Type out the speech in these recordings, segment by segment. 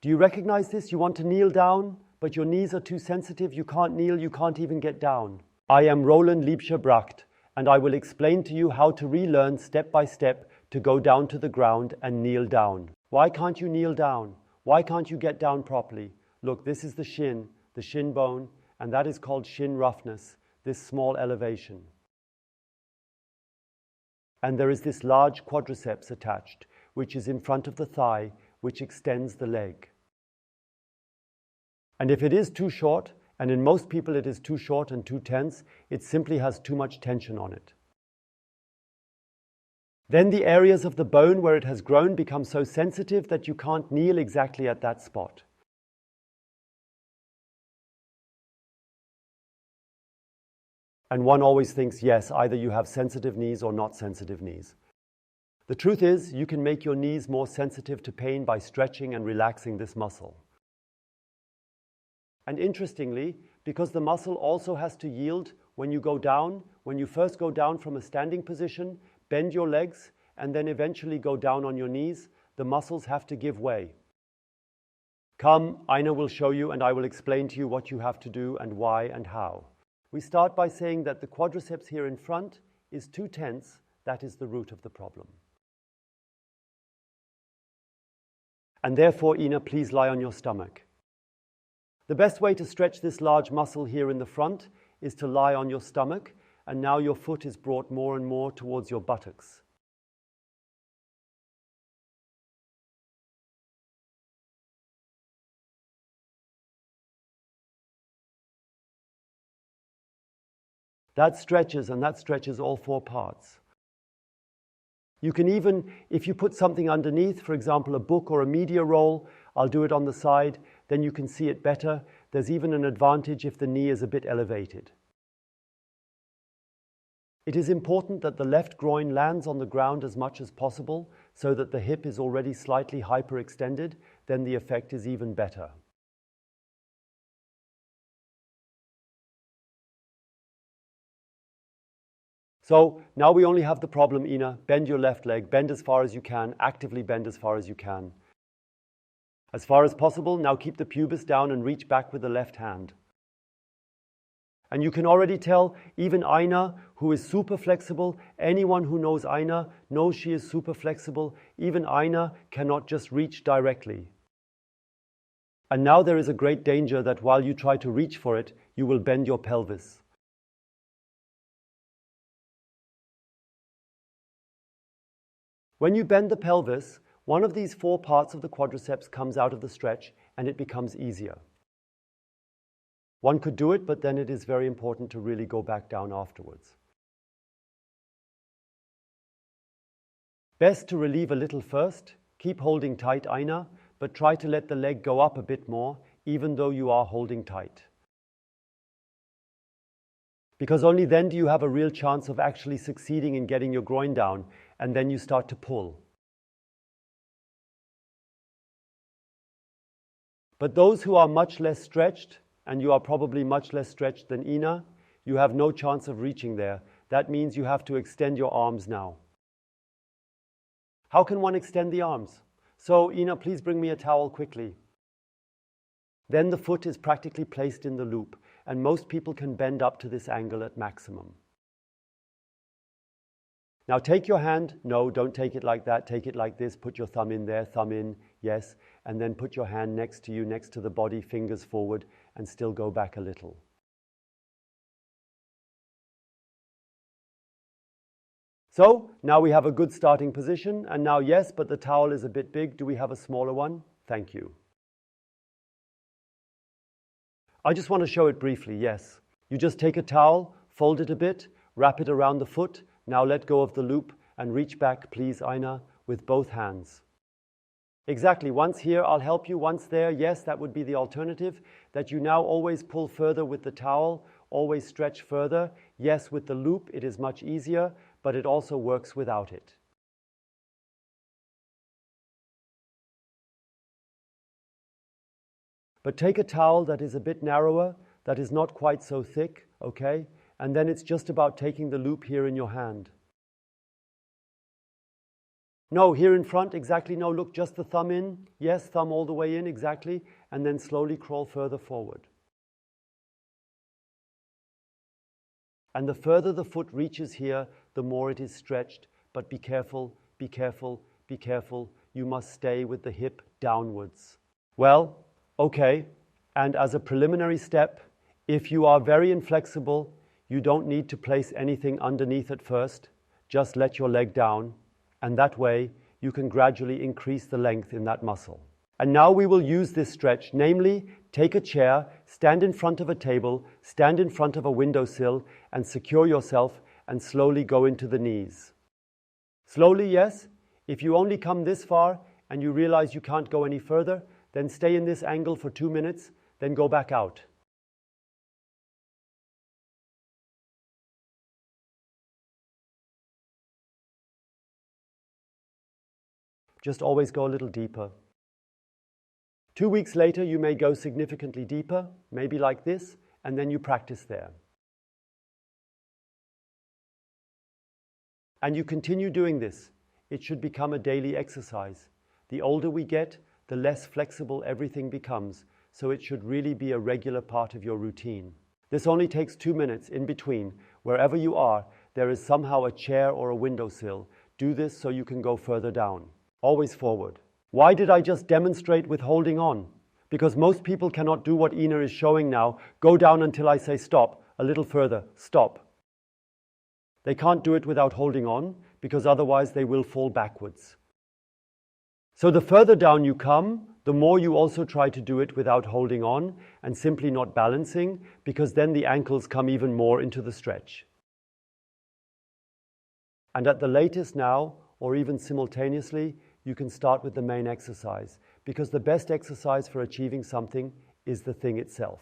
Do you recognize this? You want to kneel down, but your knees are too sensitive. You can't kneel, you can't even get down. I am Roland Liebscher Bracht, and I will explain to you how to relearn step by step to go down to the ground and kneel down. Why can't you kneel down? Why can't you get down properly? Look, this is the shin bone, and that is called shin roughness, this small elevation. And there is this large quadriceps attached, which is in front of the thigh, which extends the leg. And if it is too short, and in most people it is too short and too tense, it simply has too much tension on it. Then the areas of the bone where it has grown become so sensitive that you can't kneel exactly at that spot. And one always thinks, yes, either you have sensitive knees or not sensitive knees. The truth is, you can make your knees more sensitive to pain by stretching and relaxing this muscle. And interestingly, because the muscle also has to yield when you go down, when you first go down from a standing position, bend your legs, and then eventually go down on your knees, the muscles have to give way. Come, Ina will show you, and I will explain to you what you have to do and why and how. We start by saying that the quadriceps here in front is too tense. That is the root of the problem. And therefore, Ina, please lie on your stomach. The best way to stretch this large muscle here in the front is to lie on your stomach, and now your foot is brought more and more towards your buttocks. That stretches, and that stretches all four parts. You can even, if you put something underneath, for example, a book or a media roll, I'll do it on the side, then you can see it better. There's even an advantage if the knee is a bit elevated. It is important that the left groin lands on the ground as much as possible so that the hip is already slightly hyperextended, then the effect is even better. So now we only have the problem, Ina. Bend your left leg, bend as far as you can, actively bend as far as you can. As far as possible, now keep the pubis down and reach back with the left hand. And you can already tell, even Ina, who is super flexible, anyone who knows Ina knows she is super flexible. Even Ina cannot just reach directly. And now there is a great danger that while you try to reach for it, you will bend your pelvis. When you bend the pelvis, one of these four parts of the quadriceps comes out of the stretch and it becomes easier. One could do it, but then it is very important to really go back down afterwards. Best to relieve a little first. Keep holding tight, Ina, but try to let the leg go up a bit more, even though you are holding tight. Because only then do you have a real chance of actually succeeding in getting your groin down, and then you start to pull. But those who are much less stretched, and you are probably much less stretched than Ina, you have no chance of reaching there. That means you have to extend your arms now. How can one extend the arms? So, Ina, please bring me a towel quickly. Then the foot is practically placed in the loop, and most people can bend up to this angle at maximum. Now take your hand, no, don't take it like that, take it like this, put your thumb in there, thumb in, yes, and then put your hand next to you, next to the body, fingers forward, and still go back a little. So, now we have a good starting position, and now yes, but the towel is a bit big. Do we have a smaller one? Thank you. I just want to show it briefly, yes. You just take a towel, fold it a bit, wrap it around the foot, now let go of the loop and reach back, please, Ina, with both hands. Exactly, once here, I'll help you, once there, yes, that would be the alternative, that you now always pull further with the towel, always stretch further. Yes, with the loop, it is much easier, but it also works without it. But take a towel that is a bit narrower, that is not quite so thick, okay? And then it's just about taking the loop here in your hand. No, here in front, exactly. No, look, just the thumb in. Yes, thumb all the way in, exactly. And then slowly crawl further forward. And the further the foot reaches here, the more it is stretched. But be careful, be careful, be careful. You must stay with the hip downwards. Well, okay. And as a preliminary step, if you are very inflexible, you don't need to place anything underneath at first. Just let your leg down. And that way, you can gradually increase the length in that muscle. And now we will use this stretch, namely, take a chair, stand in front of a table, stand in front of a windowsill, and secure yourself and slowly go into the knees. Slowly, yes. If you only come this far and you realize you can't go any further, then stay in this angle for 2 minutes, then go back out. Just always go a little deeper. 2 weeks later, you may go significantly deeper, maybe like this, and then you practice there. And you continue doing this. It should become a daily exercise. The older we get, the less flexible everything becomes, so it should really be a regular part of your routine. This only takes 2 minutes in between. Wherever you are, there is somehow a chair or a windowsill. Do this so you can go further down. Always forward. Why did I just demonstrate with holding on? Because most people cannot do what Ina is showing now. Go down until I say stop. A little further. Stop. They can't do it without holding on, because otherwise they will fall backwards. So the further down you come, the more you also try to do it without holding on and simply not balancing, because then the ankles come even more into the stretch. And at the latest now, or even simultaneously, you can start with the main exercise, because the best exercise for achieving something is the thing itself.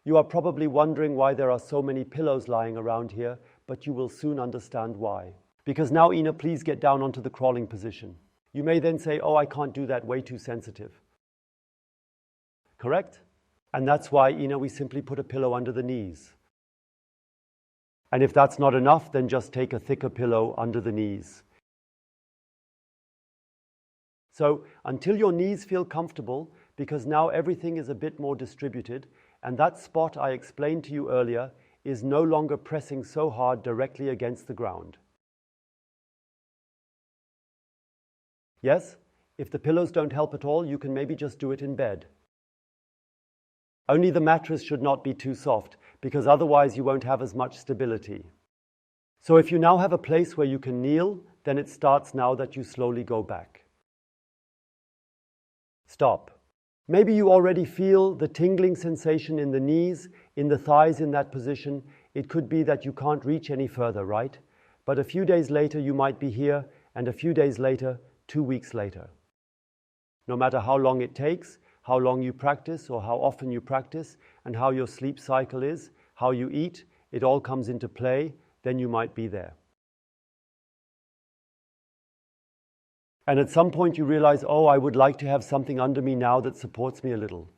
You are probably wondering why there are so many pillows lying around here, but you will soon understand why. Because now, Ina, please get down onto the crawling position. You may then say, oh, I can't do that, way too sensitive. Correct? And that's why, Ina, we simply put a pillow under the knees. And if that's not enough, then just take a thicker pillow under the knees. So until your knees feel comfortable, because now everything is a bit more distributed, and that spot I explained to you earlier is no longer pressing so hard directly against the ground. Yes, if the pillows don't help at all, you can maybe just do it in bed. Only the mattress should not be too soft, because otherwise you won't have as much stability. So if you now have a place where you can kneel, then it starts now that you slowly go back. Stop. Maybe you already feel the tingling sensation in the knees, in the thighs in that position. It could be that you can't reach any further, right? But a few days later you might be here, and a few days later, 2 weeks later. No matter how long it takes, how long you practice or how often you practice, and how your sleep cycle is, how you eat, it all comes into play, then you might be there. And at some point you realize, oh, I would like to have something under me now that supports me a little.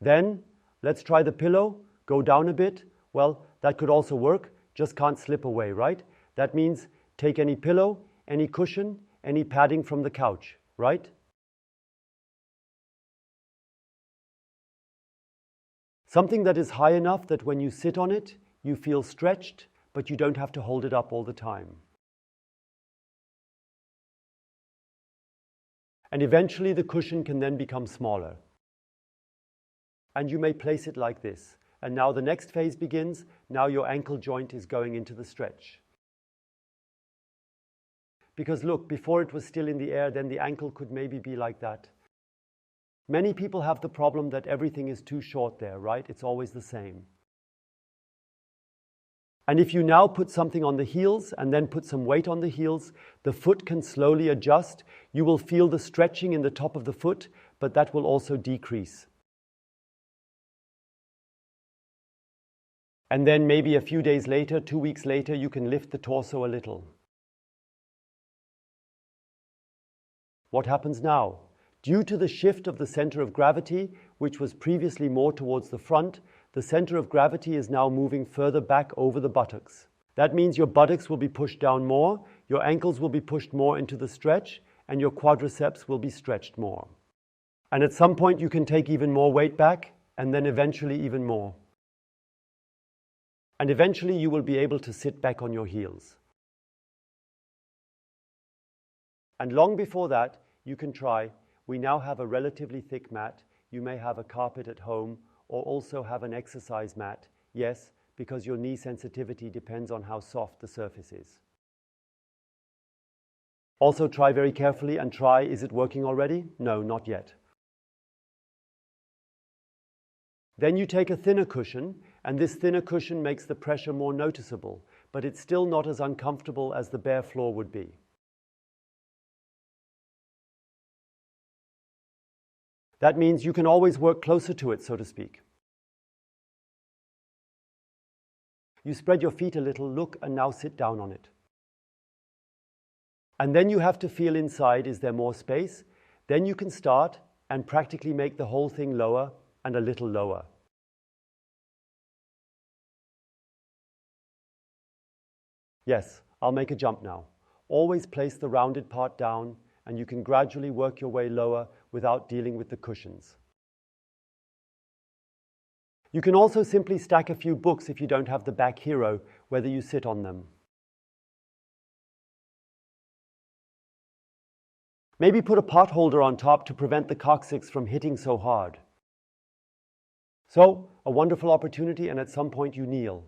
Then, let's try the pillow, go down a bit. Well, that could also work, just can't slip away, right? That means take any pillow, any cushion, any padding from the couch, right? Something that is high enough that when you sit on it, you feel stretched, but you don't have to hold it up all the time. And eventually the cushion can then become smaller. And you may place it like this. And now the next phase begins. Now your ankle joint is going into the stretch. Because look, before it was still in the air, then the ankle could maybe be like that. Many people have the problem that everything is too short there, right? It's always the same. And if you now put something on the heels and then put some weight on the heels, the foot can slowly adjust. You will feel the stretching in the top of the foot, but that will also decrease. And then maybe a few days later, 2 weeks later, you can lift the torso a little. What happens now? Due to the shift of the center of gravity, which was previously more towards the front, the center of gravity is now moving further back over the buttocks. That means your buttocks will be pushed down more, your ankles will be pushed more into the stretch and your quadriceps will be stretched more. And at some point you can take even more weight back and then eventually even more. And eventually you will be able to sit back on your heels. And long before that, you can try. We now have a relatively thick mat. You may have a carpet at home or also have an exercise mat. Yes, because your knee sensitivity depends on how soft the surface is. Also try very carefully and try, is it working already? No, not yet. Then you take a thinner cushion, and this thinner cushion makes the pressure more noticeable, but it's still not as uncomfortable as the bare floor would be. That means you can always work closer to it, so to speak. You spread your feet a little, look, and now sit down on it. And then you have to feel inside, is there more space? Then you can start and practically make the whole thing lower and a little lower. Yes, I'll make a jump now. Always place the rounded part down and you can gradually work your way lower without dealing with the cushions. You can also simply stack a few books if you don't have the back hero, whether you sit on them. Maybe put a pot holder on top to prevent the coccyx from hitting so hard. So, a wonderful opportunity, and at some point you kneel.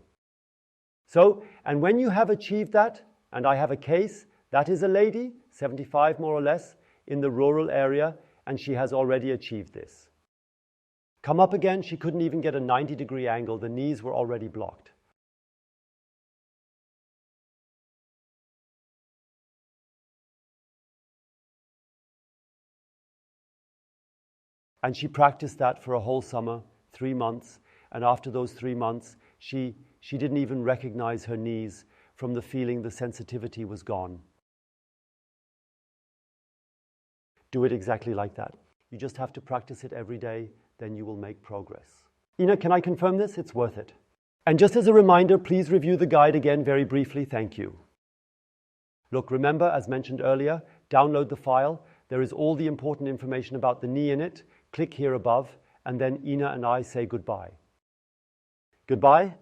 So, and when you have achieved that, and I have a case, that is a lady, 75 more or less, in the rural area, and she has already achieved this. Come up again, she couldn't even get a 90-degree angle, the knees were already blocked. And she practiced that for a whole summer, 3 months, and after those 3 months, she didn't even recognize her knees from the feeling the sensitivity was gone. Do it exactly like that. You just have to practice it every day, then you will make progress. Ina, can I confirm this? It's worth it. And just as a reminder, please review the guide again very briefly. Thank you. Look, remember, as mentioned earlier, download the file. There is all the important information about the knee in it. Click here above, and then Ina and I say goodbye. Goodbye.